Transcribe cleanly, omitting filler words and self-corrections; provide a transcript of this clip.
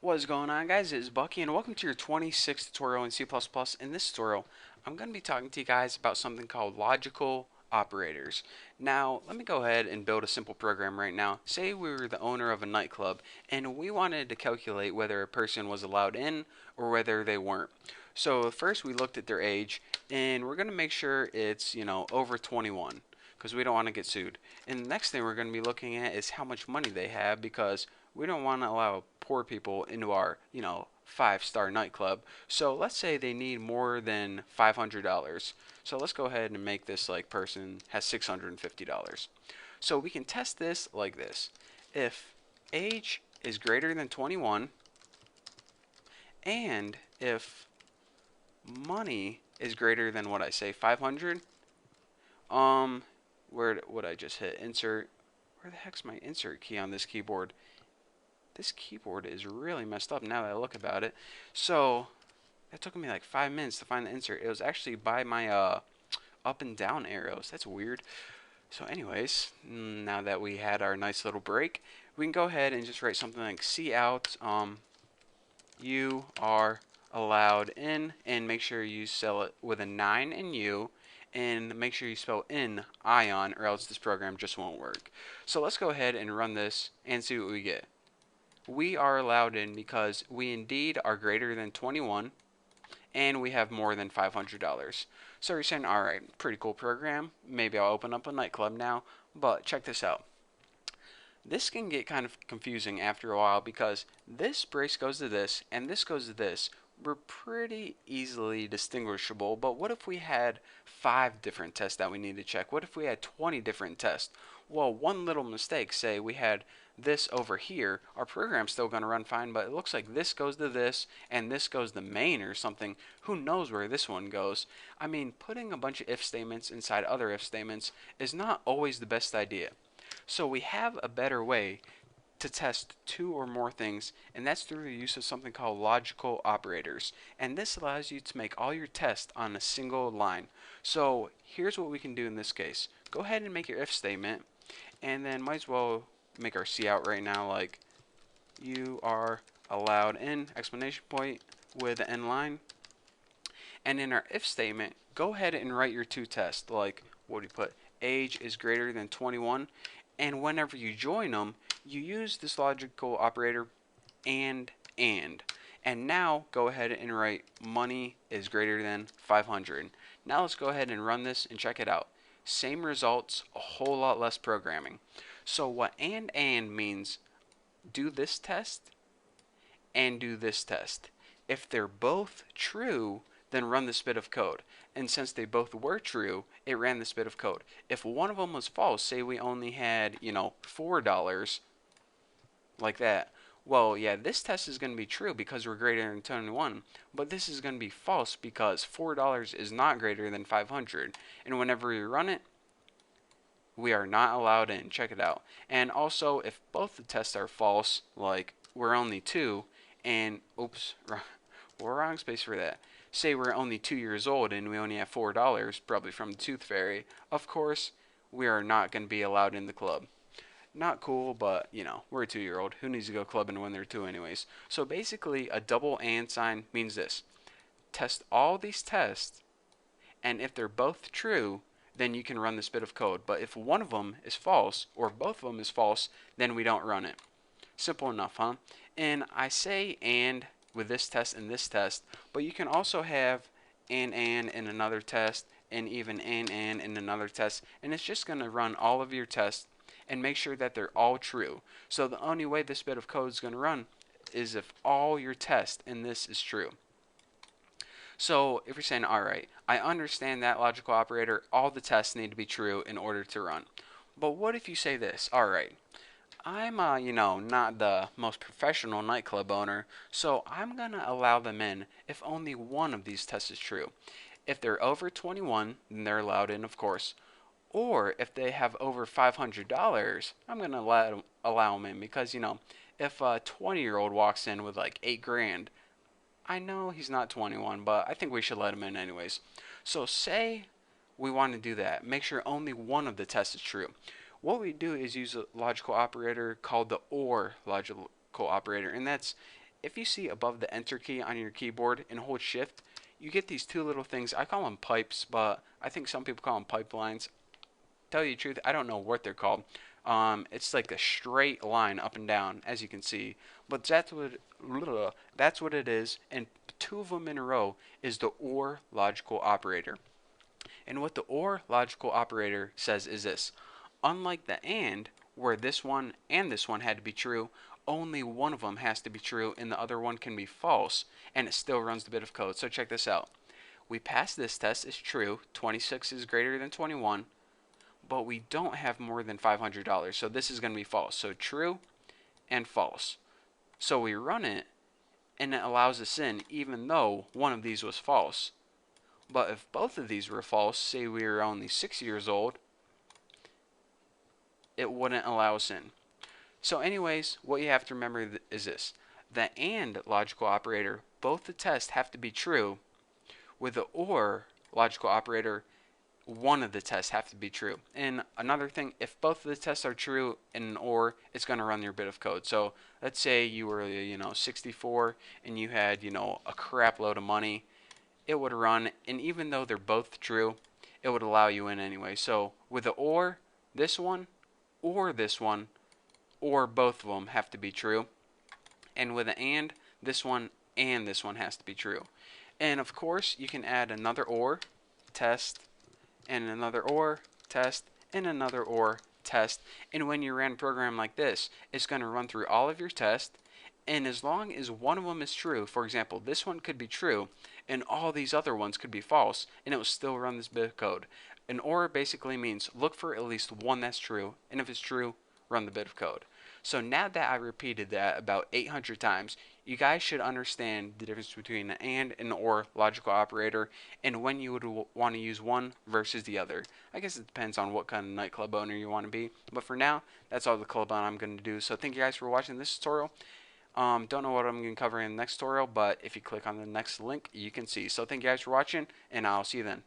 What is going on, guys? It's Bucky, and welcome to your 26th tutorial in C++. In this tutorial, I'm going to be talking to you guys about something called logical operators. Now, let me go ahead and build a simple program right now. Say we were the owner of a nightclub, and we wanted to calculate whether a person was allowed in or whether they weren't. So first, we looked at their age, and we're going to make sure it's, over 21, because we don't want to get sued. And the next thing we're going to be looking at is how much money they have, because we don't want to allow poor people into our, five-star nightclub. So let's say they need more than $500. So let's go ahead and make this like person has $650. So we can test this like this. If age is greater than 21 and if money is greater than what I say 500, where would I just hit insert? Where the heck's my insert key on this keyboard? This keyboard is really messed up now that I look about it. So that took me like 5 minutes to find the insert. It was actually by my up and down arrows. That's weird. So anyways, now that we had our nice little break, we can go ahead and just write something like cout you are allowed in, and make sure you spell it with a 9 in U, and make sure you spell in ion, or else this program just won't work. So let's go ahead and run this and see what we get. We are allowed in because we indeed are greater than 21 and we have more than $500. So you're saying, alright, pretty cool program. Maybe I'll open up a nightclub now. But check this out. This can get kind of confusing after a while because this brace goes to this and this goes to this. We're pretty easily distinguishable, but what if we had 5 different tests that we need to check? What if we had 20 different tests? Well, one little mistake, say we had this over here, our program's still going to run fine, but it looks like this goes to this and this goes to main or something. Who knows where this one goes? I mean, putting a bunch of if statements inside other if statements is not always the best idea. So we have a better way to test 2 or more things, and that's through the use of something called logical operators. And this allows you to make all your tests on a single line. So here's what we can do in this case. Go ahead and make your if statement, and then might as well make our cout right now like you are allowed in exclamation point with an end line. And in our if statement, go ahead and write your 2 tests, like what do you put? Age is greater than 21, and whenever you join them, you use this logical operator and. And now go ahead and write money is greater than 500. Now let's go ahead and run this and check it out. Same results, a whole lot less programming. So what and means, do this test and do this test. If they're both true, then run this bit of code. And since they both were true, it ran this bit of code. If one of them was false, say we only had, $4, like that, well, yeah, this test is going to be true because we're greater than 21, but this is going to be false because $4 is not greater than 500. And whenever we run it, we are not allowed in. Check it out. And also, if both the tests are false, like we're only 2, and oops, wrong space for that. Say we're only 2 years old and we only have $4, probably from the Tooth Fairy. Of course, we are not going to be allowed in the club. Not cool, but we're a 2-year-old. Who needs to go clubbing when they're 2 anyways? So basically, a double and sign means this. Test all these tests, and if they're both true, then you can run this bit of code. But if one of them is false, or both of them is false, then we don't run it. Simple enough, huh? And I say and with this test and this test, but you can also have and in another test, and even and in another test, and it's just going to run all of your tests and make sure that they're all true. So the only way this bit of code is going to run is if all your tests in this is true. So if you're saying, alright, I understand that logical operator, all the tests need to be true in order to run. But what if you say this, alright, I'm, not the most professional nightclub owner, so I'm going to allow them in if only one of these tests is true. If they're over 21, then they're allowed in, of course. Or if they have over $500, I'm going to allow them in because, if a 20-year-old walks in with like 8 grand, I know he's not 21, but I think we should let him in anyways. So say we want to do that. Make sure only one of the tests is true. What we do is use a logical operator called the OR logical operator, and that's if you see above the enter key on your keyboard and hold shift, you get these two little things. I call them pipes, but I think some people call them pipelines. Tell you the truth, I don't know what they're called. It's like a straight line up and down, as you can see. But that's what it is, and two of them in a row is the OR logical operator. And what the OR logical operator says is this: unlike the AND, where this one and this one had to be true, only one of them has to be true and the other one can be false, and it still runs the bit of code. So check this out. We passed this test as true, 26 is greater than 21, but we don't have more than $500, so this is going to be false. So true and false. So we run it, and it allows us in even though one of these was false. But if both of these were false, say we were only 6 years old, it wouldn't allow us in. So anyways, what you have to remember is this: the AND logical operator, both the tests have to be true. With the OR logical operator, one of the tests have to be true. And another thing, if both of the tests are true in an OR, it's going to run your bit of code. So let's say you were 64 and you had a crap load of money, it would run, and even though they're both true, it would allow you in anyway. So with the OR, this one or this one or both of them have to be true. And with the AND, this one and this one has to be true. And of course, you can add another OR test and another OR test and another OR test. And when you run a program like this, it's going to run through all of your tests. And as long as one of them is true, for example, this one could be true and all these other ones could be false, and it will still run this bit of code. An OR basically means look for at least one that's true, and if it's true, run the bit of code. So now that I repeated that about 800 times, you guys should understand the difference between an AND and an OR logical operator and when you would want to use one versus the other. I guess it depends on what kind of nightclub owner you want to be. But for now, that's all the club I'm going to do. So thank you guys for watching this tutorial. Don't know what I'm going to cover in the next tutorial, but if you click on the next link, you can see. So thank you guys for watching, and I'll see you then.